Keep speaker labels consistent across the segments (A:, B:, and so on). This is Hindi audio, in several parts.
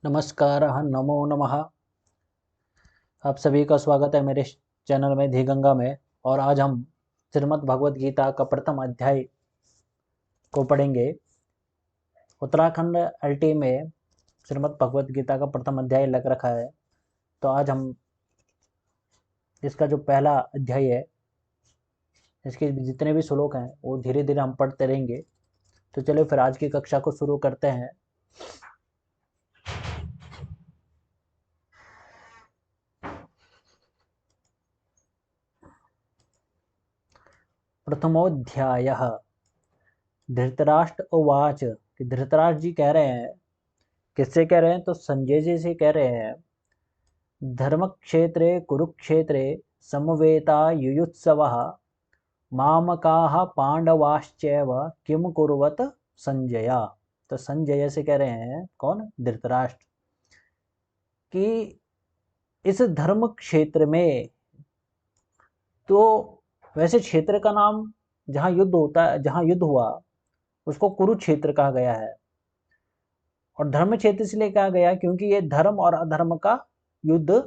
A: नमस्कार, नमो नमः। आप सभी का स्वागत है मेरे चैनल में धी गंगा में। और आज हम श्रीमद् भगवद गीता का प्रथम अध्याय को पढ़ेंगे। उत्तराखंड एलटी में श्रीमद् भगवद गीता का प्रथम अध्याय लग रखा है, तो आज हम इसका जो पहला अध्याय है, इसके जितने भी श्लोक हैं वो धीरे धीरे हम पढ़ते रहेंगे। तो चलिए फिर आज की कक्षा को शुरू करते हैं। प्रथमोऽध्यायः। धृतराष्ट्र उवाच कि धृतराष्ट्र जी कह रहे हैं, किससे कह रहे हैं? तो संजय जी से कह रहे हैं। धर्मक्षेत्रे कुरुक्षेत्रे समवेतायुयुत्सवः मामकाः पांडवाश्चैव किम कुर्वत संजय। तो संजय से कह रहे हैं, कौन? धृतराष्ट्र, कि इस धर्म क्षेत्र में, तो वैसे क्षेत्र का नाम जहाँ युद्ध होता है, जहाँ युद्ध हुआ उसको कुरुक्षेत्र कहा गया है। और धर्म क्षेत्र इसलिए कहा गया क्योंकि ये धर्म और अधर्म का युद्ध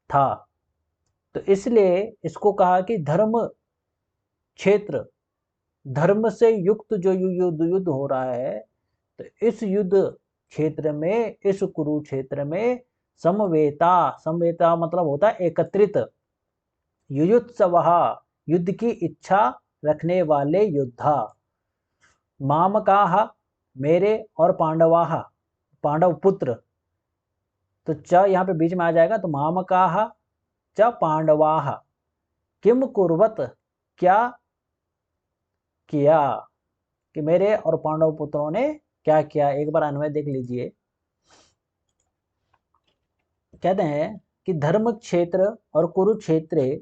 A: था, तो इसलिए इसको कहा कि धर्म क्षेत्र, धर्म से युक्त जो युद्ध हो रहा है, तो इस युद्ध क्षेत्र में, इस कुरुक्षेत्र में समवेता मतलब होता है एकत्रित, युयुत्सवः युद्ध की इच्छा रखने वाले योद्धा, मामकाः मेरे, और पांडवाः पांडव पुत्र। तो च यहाँ पे बीच में आ जाएगा, तो मामकाः च पांडवाः किम कुर्वत क्या किया, कि मेरे और पांडव पुत्रों ने क्या किया। एक बार अन्वय देख लीजिए। कहते हैं कि धर्म क्षेत्र और कुरुक्षेत्रे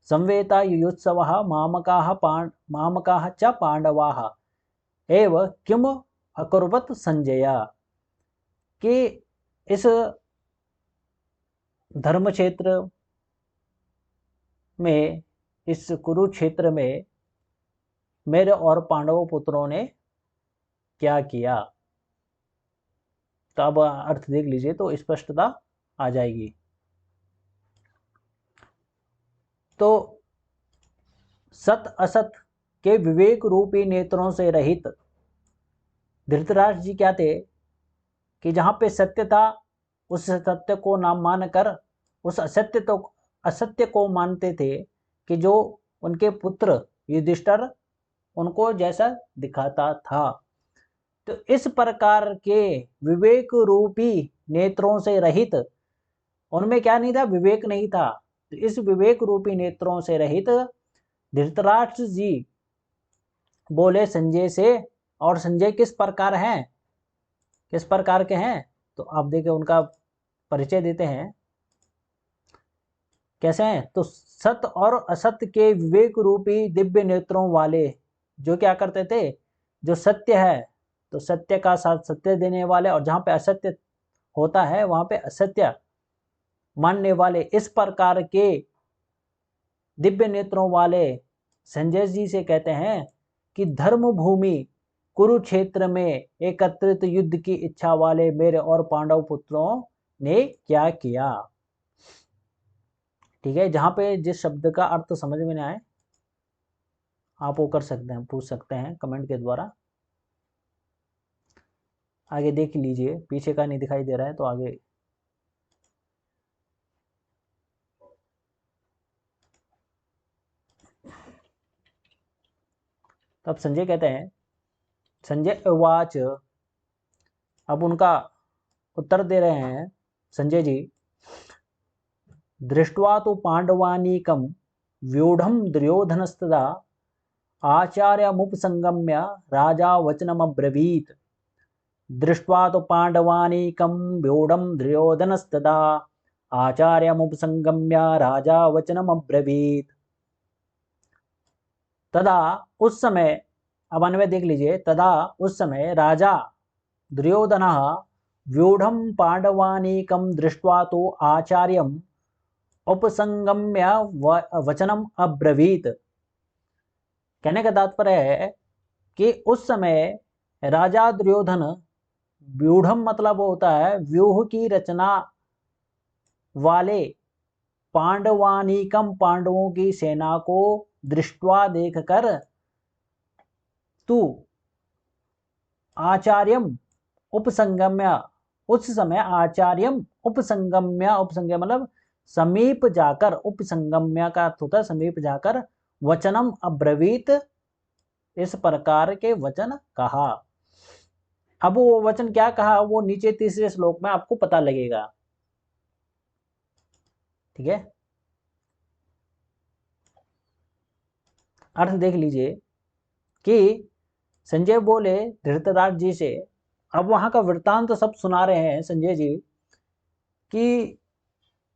A: संवेता युयुत्सवः मामकाः च पांडवाः एव किम अकुर्वत संजय, कि इस धर्म क्षेत्र में, इस कुरुक्षेत्र में मेरे और पांडव पुत्रों ने क्या किया। तो अब अर्थ देख लीजिए तो स्पष्टता आ जाएगी। तो सत असत के विवेक रूपी नेत्रों से रहित धृतराष्ट्र जी क्या थे, कि जहां पे सत्य था उस सत्य को ना मानकर उस असत्य को मानते थे, कि जो उनके पुत्र युधिष्ठिर उनको जैसा दिखाता था। तो इस प्रकार के विवेक रूपी नेत्रों से रहित, उनमें क्या नहीं था? विवेक नहीं था। तो इस विवेक रूपी नेत्रों से रहित धृतराष्ट्र जी बोले संजय से। और संजय किस प्रकार हैं, किस प्रकार के हैं? तो आप देखिए, उनका परिचय देते हैं। कैसे हैं? तो सत और असत्य के विवेक रूपी दिव्य नेत्रों वाले, जो क्या करते थे, जो सत्य है तो सत्य का साथ सत्य देने वाले, और जहां पे असत्य होता है वहां पे असत्य मानने वाले, इस प्रकार के दिव्य नेत्रों वाले संजय जी से कहते हैं कि धर्म भूमि कुरुक्षेत्र में एकत्रित युद्ध की इच्छा वाले मेरे और पांडव पुत्रों ने क्या किया। ठीक है, जहां पे जिस शब्द का अर्थ समझ में नहीं आए आप वो कर सकते हैं, पूछ सकते हैं कमेंट के द्वारा। आगे देख लीजिए, पीछे का नहीं दिखाई दे रहा है तो आगे। तब संजय कहते हैं, संजय उवाच, अब उनका उत्तर दे रहे हैं संजय जी। दृष्ट्वा तो पांडवानीकं व्यूढ़ं दुर्योधनस्तदा आचार्यमुपसंगम्य राजा वचनमब्रवीत्। दृष्ट्वा तो पांडवानीकं व्यूढ़ं दुर्योधनस्तदा आचार्यमुपसंगम्य राजा वचनमब्रवीत्। तदा उस समय, अब अन्वय देख लीजिए, तदा उस समय राजा दुर्योधनः व्यूढ़ं पांडवानीकं दृष्ट्वा तो आचार्यम् उपसंगम्य वचनम अब्रवीत। कहने का तात्पर्य है कि उस समय राजा दुर्योधन व्यूढ़म मतलब होता है व्यूह की रचना वाले, पांडवानीकम पांडवों की सेना को दृष्टवा देखकर तू आचार्यम उपसंगम्य, उस समय आचार्यम उपसंगम्य, उपसंगम्य मतलब समीप जाकर, उपसंगम्य का अर्थ होता है समीप जाकर, वचनम अब्रवीत, इस प्रकार के वचन कहा। अब वो वचन क्या कहा वो नीचे तीसरे श्लोक में आपको पता लगेगा, ठीक है। अर्थ देख लीजिए कि संजय बोले धृतराज जी से, अब वहां का वृत्तांत सब सुना रहे हैं संजय जी कि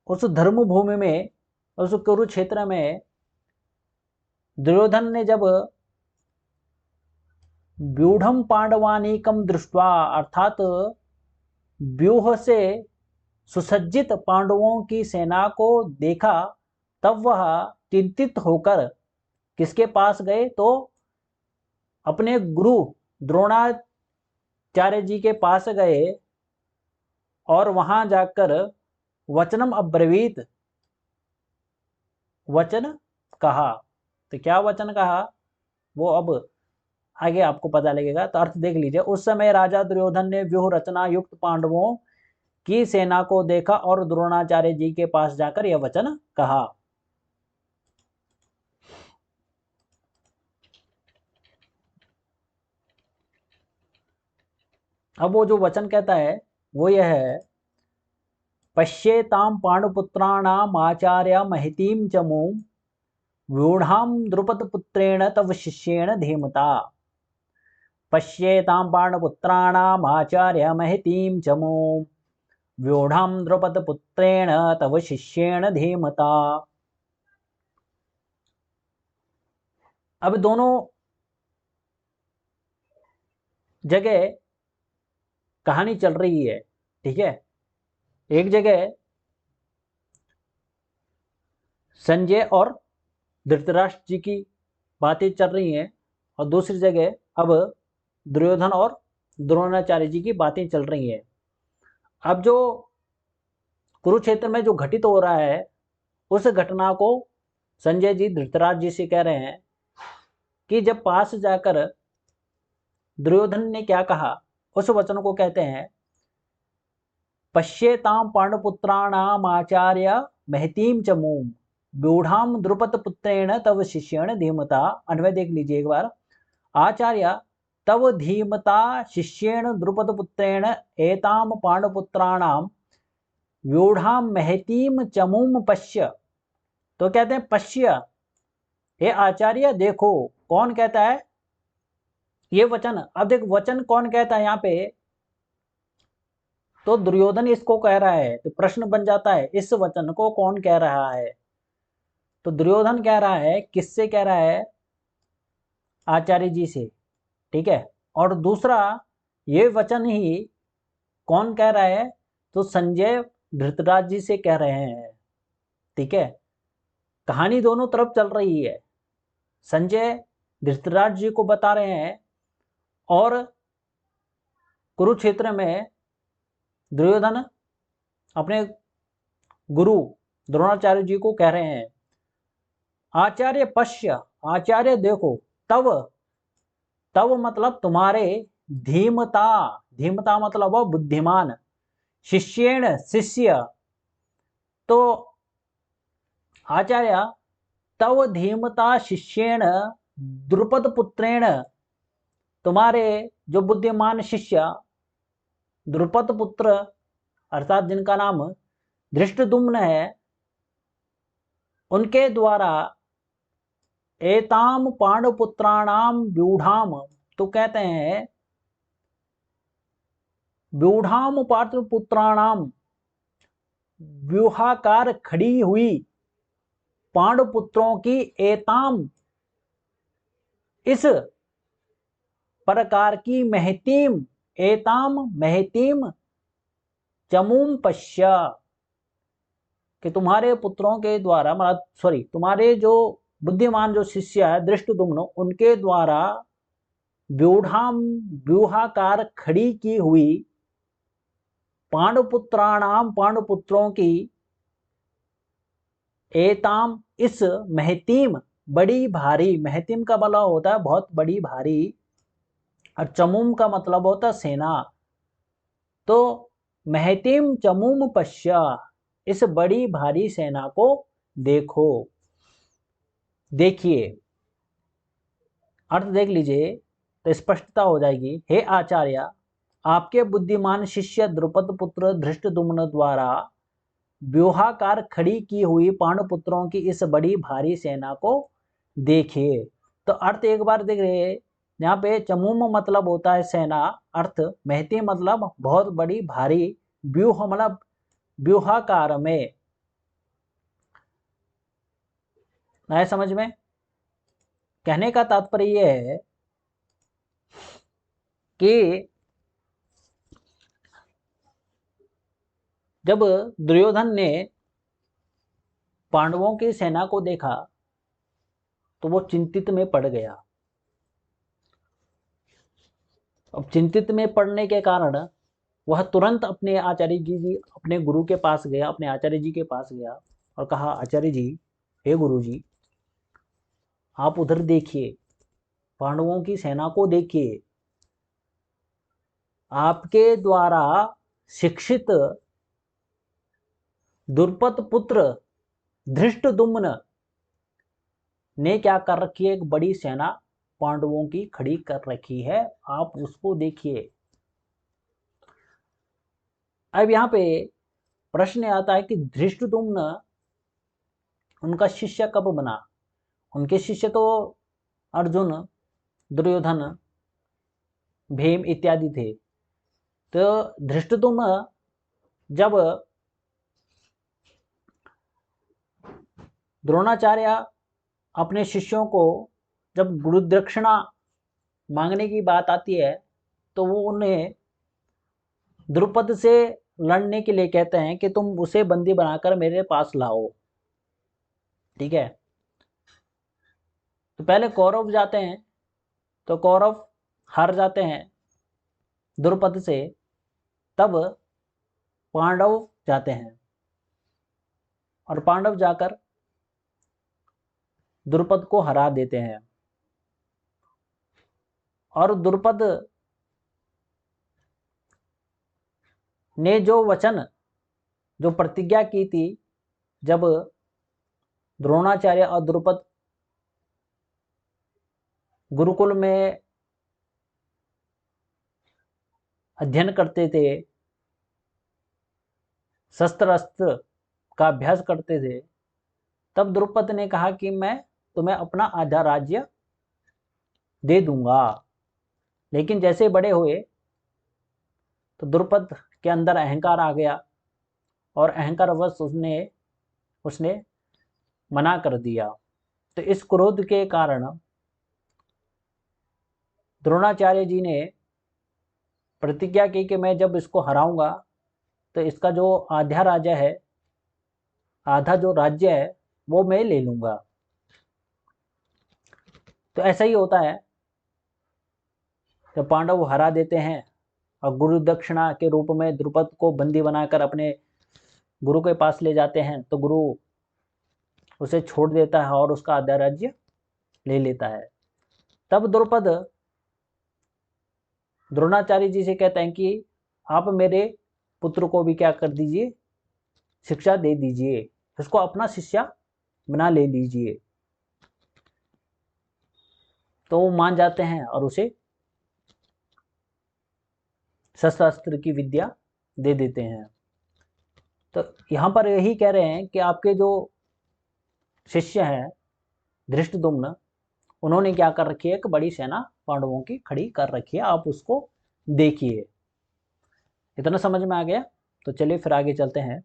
A: उस धर्म भूमि में, उस कुरुक्षेत्र में दुर्योधन ने जब व्यूढ़म पांडवानीकम दृष्टवा, अर्थात व्यूह से सुसज्जित पांडवों की सेना को देखा, तब वह चिंतित होकर किसके पास गए, तो अपने गुरु द्रोणाचार्य जी के पास गए और वहां जाकर वचनम अब्रवीत, वचन कहा। तो क्या वचन कहा वो अब आगे आपको पता लगेगा। तो अर्थ देख लीजिए, उस समय राजा दुर्योधन ने व्यूह रचना युक्त पांडवों की सेना को देखा और द्रोणाचार्य जी के पास जाकर यह वचन कहा। अब वो जो वचन कहता है वो यह है, पश्येताम पांडुपुत्राणाम आचार्य महतीम चमूं व्यूढ़ाम द्रुपदपुत्रेण तव शिष्येण धीमता। पश्येतां पांडुपुत्राणाम आचार्य महतीं चमूं व्यूढ़ां द्रुपदपुत्रेण तव शिष्येण धीमता। अब दोनों जगह कहानी चल रही है, ठीक है। एक जगह संजय और धृतराष्ट्र जी की बातें चल रही हैं और दूसरी जगह अब दुर्योधन और द्रोणाचार्य जी की बातें चल रही हैं। अब जो कुरुक्षेत्र में जो घटित हो रहा है उस घटना को संजय जी धृतराज जी से कह रहे हैं कि जब पास जाकर दुर्योधन ने क्या कहा उस वचन को कहते हैं, पश्येताम पांडुपुत्राणाम आचार्य महतीम चमूम व्यूढ़ाम द्रुपदपुत्रेण तव शिष्येण धीमता। अन्वय देख लीजिए एक बार, आचार्य तव धीमता शिष्येण द्रुपदपुत्रेण एताम पांडुपुत्राणाम व्यूढ़ाम महतीम चमूम पश्य। तो कहते हैं पश्य, हे आचार्य देखो। कौन कहता है ये वचन? अब देख वचन कौन कहता है यहाँ पे, तो दुर्योधन इसको कह रहा है। तो प्रश्न बन जाता है इस वचन को कौन कह रहा है? तो दुर्योधन कह रहा है। किससे कह रहा है? आचार्य जी से, ठीक है। और दूसरा ये वचन ही कौन कह रहा है? तो संजय धृतराज जी से कह रहे हैं, ठीक है। कहानी दोनों तरफ चल रही है। संजय धृतराज जी को बता रहे हैं और कुरुक्षेत्र में दुर्योधन अपने गुरु द्रोणाचार्य जी को कह रहे हैं, आचार्य पश्य, आचार्य देखो, तव, तव मतलब तुम्हारे, धीमता, धीमता मतलब वो बुद्धिमान, शिष्येण शिष्य, तो आचार्य तव धीमता शिष्येण द्रुपद पुत्रेण, तुम्हारे जो बुद्धिमान शिष्य द्रुपद पुत्र अर्थात जिनका नाम धृष्टद्युम्न है, उनके द्वारा एताम पांडुपुत्राणाम व्यूढ़ाम, तो कहते हैं व्यूढ़ाम पांडुपुत्राणाम, व्यूहाकार खड़ी हुई पांडुपुत्रों की एताम, इस प्रकार की महतीम, एताम महतीम चमूम पश्य, कि तुम्हारे पुत्रों के द्वारा, मतलब सॉरी तुम्हारे जो बुद्धिमान जो शिष्य है धृष्टद्युम्न, उनके द्वारा व्यूढ़ाम व्यूहाकार खड़ी की हुई पांडुपुत्राणाम, पांडुपुत्रों की, एताम इस महतीम, बड़ी भारी, महतीम का मतलब होता है बहुत बड़ी भारी, और चमूम का मतलब होता है सेना। तो महतीम चमूम पश्या, इस बड़ी भारी सेना को देखो, देखिए, अर्थ देख लीजिए तो स्पष्टता हो जाएगी। हे आचार्य, आपके बुद्धिमान शिष्य द्रुपद पुत्र धृष्टद्युम्न द्वारा व्यूहाकार खड़ी की हुई पांडुपुत्रों की इस बड़ी भारी सेना को देखिए। तो अर्थ एक बार देख रहे हैं, यहाँ पे चमूम मतलब होता है सेना, अर्थ महती मतलब बहुत बड़ी भारी, व्यूह मतलब व्यूहाकार में, नए समझ में। कहने का तात्पर्य यह है कि जब दुर्योधन ने पांडवों की सेना को देखा तो वो चिंतित में पड़ गया। अब चिंतित में पड़ने के कारण वह तुरंत अपने आचार्य जी अपने गुरु के पास गया, अपने आचार्य जी के पास गया और कहा, आचार्य जी, हे गुरु जी, आप उधर देखिए, पांडवों की सेना को देखिए, आपके द्वारा शिक्षित द्रुपद पुत्र धृष्टद्युम्न ने क्या कर रखी है, एक बड़ी सेना पांडवों की खड़ी कर रखी है, आप उसको देखिए। अब यहाँ पे प्रश्न आता है कि धृष्टद्युम्न उनका शिष्य कब बना। उनके शिष्य तो अर्जुन, दुर्योधन, भीम इत्यादि थे। तो धृष्टद्युम्न जब द्रोणाचार्य अपने शिष्यों को, जब गुरु दक्षिणा मांगने की बात आती है तो वो उन्हें द्रुपद से लड़ने के लिए कहते हैं कि तुम उसे बंदी बनाकर मेरे पास लाओ, ठीक है। तो पहले कौरव जाते हैं, तो कौरव हार जाते हैं द्रुपद से, तब पांडव जाते हैं और पांडव जाकर द्रुपद को हरा देते हैं। और द्रुपद ने जो वचन, जो प्रतिज्ञा की थी, जब द्रोणाचार्य और द्रुपद गुरुकुल में अध्ययन करते थे, शस्त्र अस्त्र का अभ्यास करते थे, तब द्रुपद ने कहा कि मैं तुम्हें अपना आधा राज्य दे दूंगा। लेकिन जैसे बड़े हुए तो द्रुपद के अंदर अहंकार आ गया और अहंकारवश उसने उसने मना कर दिया। तो इस क्रोध के कारण द्रोणाचार्य जी ने प्रतिज्ञा की कि मैं जब इसको हराऊंगा तो इसका जो आधा राज्य है, आधा जो राज्य है वो मैं ले लूंगा। तो ऐसा ही होता है, जब पांडव हरा देते हैं और गुरु दक्षिणा के रूप में द्रुपद को बंदी बनाकर अपने गुरु के पास ले जाते हैं, तो गुरु उसे छोड़ देता है और उसका आधा राज्य ले लेता है। तब द्रुपद द्रोणाचार्य जी से कहते हैं कि आप मेरे पुत्र को भी क्या कर दीजिए, शिक्षा दे दीजिए, उसको अपना शिष्य बना ले लीजिए। तो वो मान जाते हैं और उसे शस्त्र अस्त्र की विद्या दे देते हैं। तो यहाँ पर यही कह रहे हैं कि आपके जो शिष्य हैं धृष्टद्युम्न, उन्होंने क्या कर रखी है, एक बड़ी सेना पांडवों की खड़ी कर रखी है, आप उसको देखिए। इतना समझ में आ गया? तो चलिए फिर आगे चलते हैं।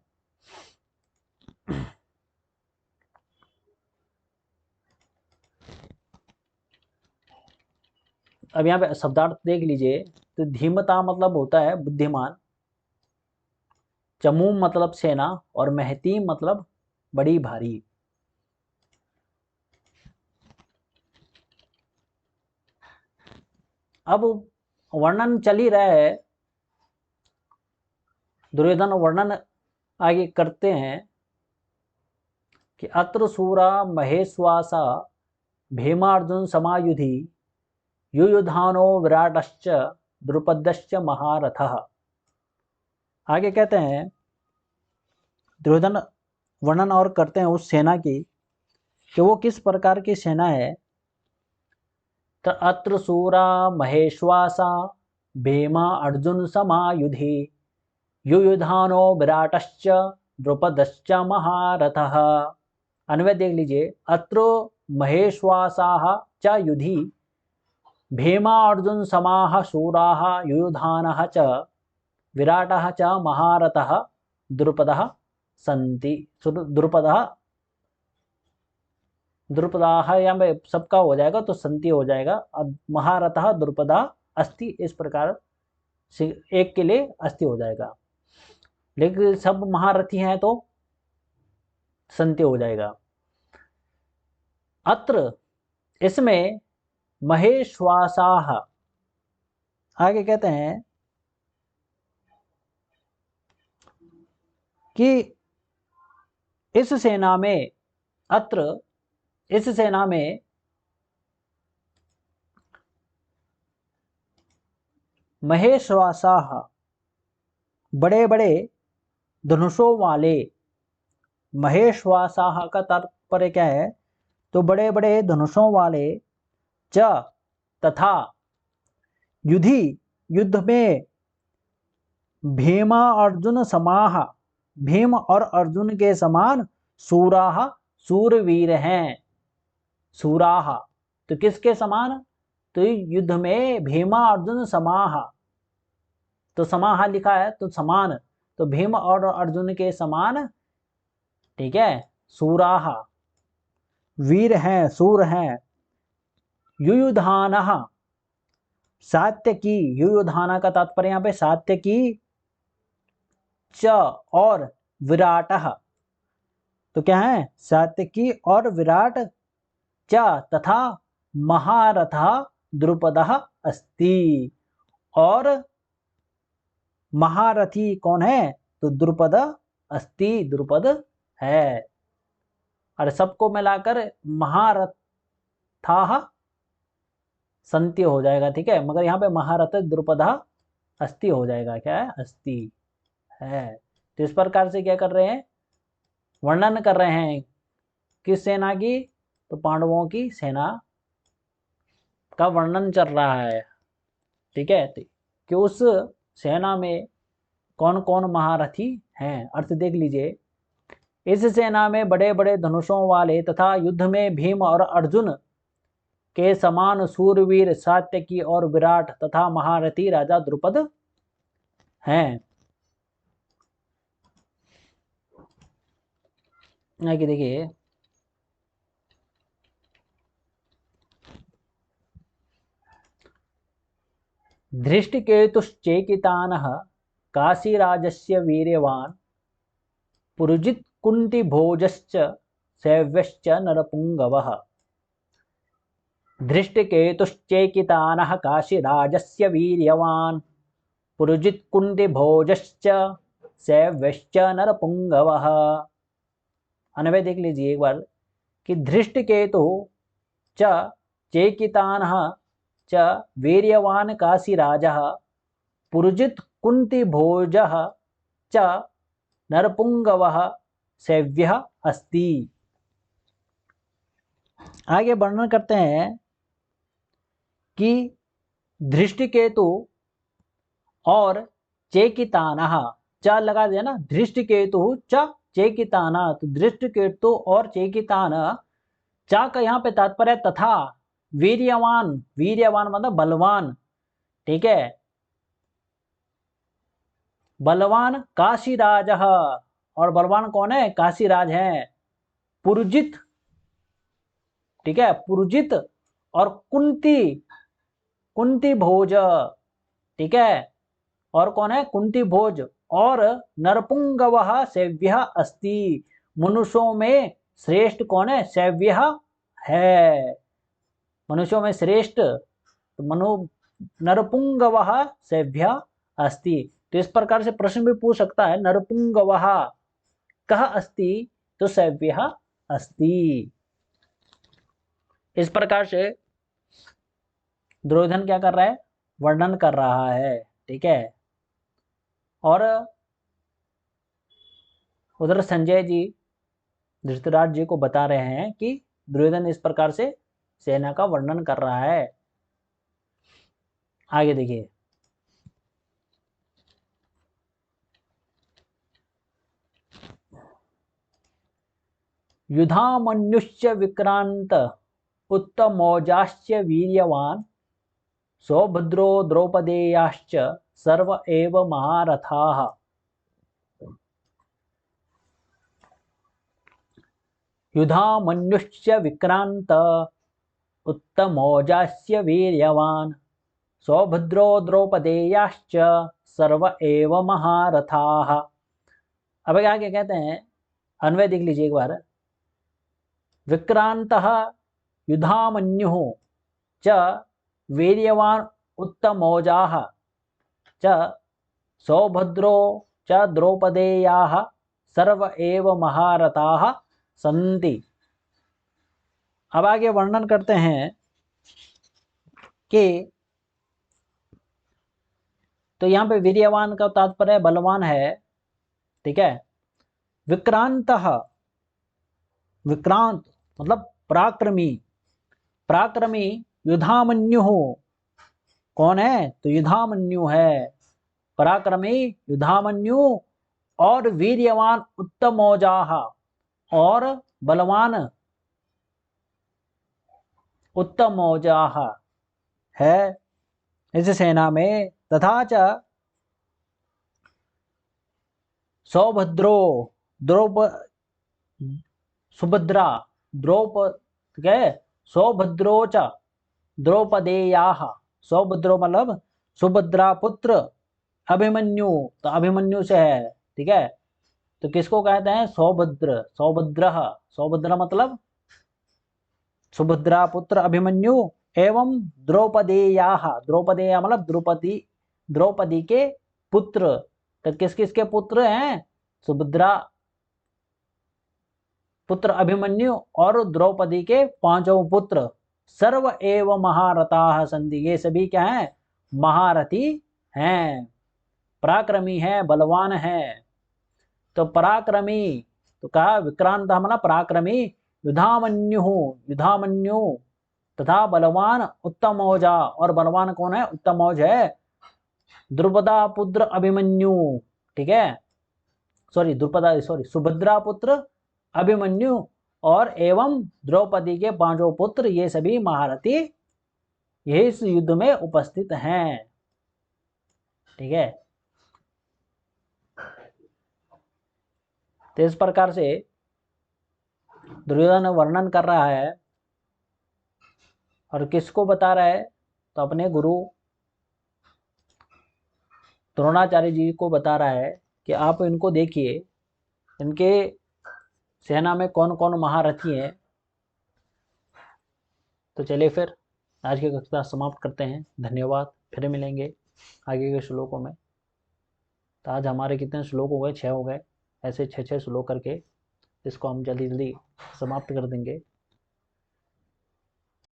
A: अब यहाँ पे शब्दार्थ देख लीजिए। तो धीमता मतलब होता है बुद्धिमान, चमूम मतलब सेना, और महतीम मतलब बड़ी भारी। अब वर्णन चल ही रहा है दुर्योधन वर्णन आगे करते हैं कि अत्र सूरा महेश्वासा भीमार्जुन समायुधि युयुधानो विराटश्च द्रुपदश्च महारथः। आगे कहते हैं दुर्योधन वर्णन और करते हैं उस सेना की कि वो किस प्रकार की सेना है। तो अत्र सूरा महेश्वासा भीमा अर्जुन समायुधि युयुधानो विराटश्च द्रुपदश्च महारथः। अन्वय देख लीजिए, अत्र महेश्वासाः च युधि भीमा अर्जुन समाः शूराः युयुधानः च विराटः च महारथः द्रुपदः सन्ति। द्रुपदाः यहाँ पे सबका हो जाएगा तो संति हो जाएगा, अब महारथः द्रुपदः अस्ति, इस प्रकार से एक के लिए अस्ति हो जाएगा, लेकिन सब महारथी हैं तो संति हो जाएगा। अत्र इसमें महेश्वासाः, आगे कहते हैं कि इस सेना में, अत्र इस सेना में महेश्वासाः बड़े बड़े धनुषों वाले, महेश्वासाः का तात्पर्य क्या है, तो बड़े बड़े धनुषों वाले, च तथा युधि युद्ध में भीमा अर्जुन समाह, भीम और अर्जुन के समान सूराह सूरवीर हैं। सूराह तो किसके समान, तो युद्ध में भीमा अर्जुन समाह, तो समाह लिखा है तो समान, तो भीम और अर्जुन के समान, ठीक है, सूराह वीर हैं, सूर हैं। युयुधानः सात्यकी, युयुधान का तात्पर्य यहाँ पे सात्यकी, च और विराटः, तो क्या है, सात्यकी और विराट, च तथा महारथः द्रुपदः अस्ति, और महारथी कौन है, तो द्रुपद अस्ति, द्रुपद है। और सबको मिलाकर महारथाः संति हो जाएगा, ठीक है, मगर यहाँ पे महारथ द्रुपदः अस्ति हो जाएगा, क्या है, अस्ति है। तो इस प्रकार से क्या कर रहे हैं, वर्णन कर रहे हैं किस सेना की, तो पांडवों की सेना का वर्णन चल रहा है, ठीक है, कि उस सेना में कौन कौन महारथी हैं। अर्थ देख लीजिए, इस सेना में बड़े बड़े धनुषों वाले तथा युद्ध में भीम और अर्जुन के समान सूरवीर सात्यकी और विराट तथा महारथी राजा द्रुपद हैं। आगे देखिए, धृष्टकेतुश्चेकितानः काशीराजस्य वीर्यवान् पुरुजित् कुन्तिभोजश्च शैव्यश्च नरपुङ्गवः। धृष्टकेतुश्चेकितानः काशीराजस्य वीर्यवान् पुरुजित् कुन्तिभोजश्च शैव्यश्च नरपुङ्गवः। अन्वय देख लीजिए एक बार कि धृष्टकेतु च चेकितानः च वीर्यवान् काशीराजः पुरुजित् कुन्तिभोजः च नरपुङ्गवः शैव्यः अस्ति। आगे वर्णन करते हैं कि धृष्टकेतु और चेकितानः, च लगा दिया ना, धृष्टकेतु च चेकितानः, तो धृष्टकेतु और चेकितानः, चा का यहाँ पे तात्पर्य तथा, वीर्यवान, वीर्यवान मतलब बलवान, ठीक है, बलवान काशीराज, और बलवान कौन है, काशीराज है। पुरुजित, ठीक है, पुरुजित और कुंती, कुंती भोज, ठीक है, और कौन है, कुंती भोज, और नरपुंगवः शैव्यः अस्ति, मनुष्यों में श्रेष्ठ कौन है, शैव्यः है, मनुष्यों में श्रेष्ठ, तो नरपुंगवः शैव्यः अस्ति, तो इस प्रकार से प्रश्न भी पूछ सकता है, नरपुंगवः कः अस्ति, तो सव्यः अस्ति। इस प्रकार से दुर्योधन क्या कर रहा है, वर्णन कर रहा है, ठीक है। और उधर संजय जी धृतराज जी को बता रहे हैं कि दुर्योधन इस प्रकार से सेना का वर्णन कर रहा है। आगे देखिए, युधामन्युश्च विक्रांत उत्तमौजाश्च वीर्यवान सौभद्रो द्रौपदेयाश्च सर्व एव महारथाः। युधामन्युश्च विक्रांत उत्तमौजास्य वीर्यवान सौभद्रो द्रौपदेयाश्च सर्व एव महारथाः। अब आगे कहते हैं, अन्वय देख लीजिए एक बार। विक्रांतः युधामन्युः च वीर्यवान उत्तमौजाः च सौभद्रो च द्रौपदेयाः सर्व एव महारथाः संति। अब आगे वर्णन करते हैं कि, तो यहाँ पे वीर्यवान का तात्पर्य बलवान है, ठीक है। विक्रांतः, विक्रांत मतलब पराक्रमी, पराक्रमी युधामन्यु कौन है, तो युधामन्यु है, पराक्रमी युधामन्यु। और वीर्यवान उत्तमौजाः, और बलवान उत्तमौजाः है इस सेना में। तथा च सौभद्रो सुभद्रा सौभद्रो च द्रौपदेयाः, सौभद्रो मतलब सुभद्रा पुत्र अभिमन्यु, तो अभिमन्यु से है, ठीक है। तो किसको कहते हैं, सौभद्र, सौभद्र, सौभद्र मतलब सुभद्रा पुत्र अभिमन्यु एवं द्रौपदेयाः, द्रौपदेया मतलब द्रौपदी, द्रौपदी के पुत्र। तो किस किस के पुत्र हैं, सुभद्रा पुत्र अभिमन्यु और द्रौपदी के पांचों पुत्र। सर्व एव महारथाः सन्ति, ये सभी क्या हैं, महारथी हैं, पराक्रमी हैं, बलवान हैं। तो पराक्रमी, तो कहा विक्रांत मतलब पराक्रमी, युधामन्यु, युधामन्यु तथा बलवान उत्तमौजा, और बलवान कौन है, उत्तमौज है, द्रुपदा पुत्र अभिमन्यु, ठीक है, सुभद्रा पुत्र अभिमन्यु और एवं द्रौपदी के पांचों पुत्र, ये सभी महारथी ये इस युद्ध में उपस्थित हैं, ठीक है। तो इस प्रकार से दुर्योधन वर्णन कर रहा है, और किसको बता रहा है, तो अपने गुरु द्रोणाचार्य जी को बता रहा है कि आप इनको देखिए, इनके सेना में कौन कौन महारथी हैं। तो चलिए फिर आज की कक्षा समाप्त करते हैं। धन्यवाद, फिर मिलेंगे आगे के श्लोकों में। तो आज हमारे कितने श्लोक हो गए, 6 हो गए। ऐसे 6 श्लोक करके इसको हम जल्दी जल्दी समाप्त कर देंगे।